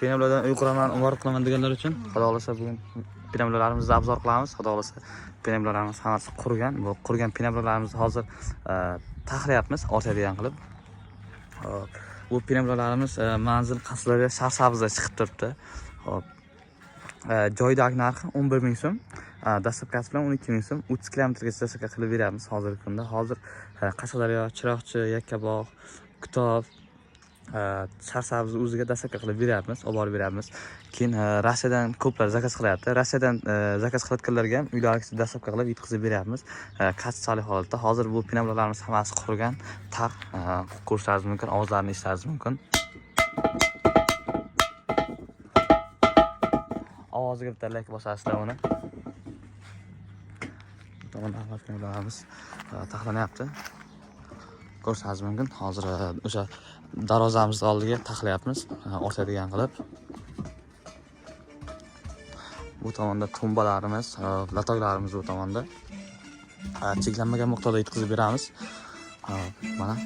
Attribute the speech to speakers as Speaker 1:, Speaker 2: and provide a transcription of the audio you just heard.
Speaker 1: Penamlardan uy quraman, umar qilaman deganlar uchun xudo xolasa bugun penamlarimizni obzor qilamiz. Xudo xolasa penamlarimiz hammasi qurgan. Bu qurgan penamlarimizni hozir taxlayapmiz, ortadigan qilib. Hop. Bu penamlarimiz manzil qasrlarga shar-sabzda chiqib turibdi. Hop. Joydagi narxi 11 ming so'm. Dastlabkasi bilan 12 ming so'm. 30 kilometrgacha dastlabka qilib beramiz hozirgi kunda. Hozir Qashqadaryo, Chiroqchi, Yakkabog', Kitob, Sharsabzni o'ziga dastlabka qilib beramiz, olib borib beramiz. Keyin Rossiyadan ko'plar zakaz qilyapti. Rossiyadan zakaz qilayotganlarga ham uylarga dastlabka qilib yetkazib beramiz. Kachchalik holatda. Hozir bu penamlarimiz hammasi qurgan. Ko'rishingiz mumkin, ovozlarini eshitishingiz mumkin. Ovoziga bitta like bosasizlar uni. Mana penamlarimiz taxlanyapti. Ko'rishingiz mumkin. Hozir o'sha darvozamizni oldiga taxlayapmiz, ortadigan qilib. Bu tomonda tumbalarimiz, latoklarimiz bu tomonda. Cheklanmagan miqdorda yetkazib beramiz. Mana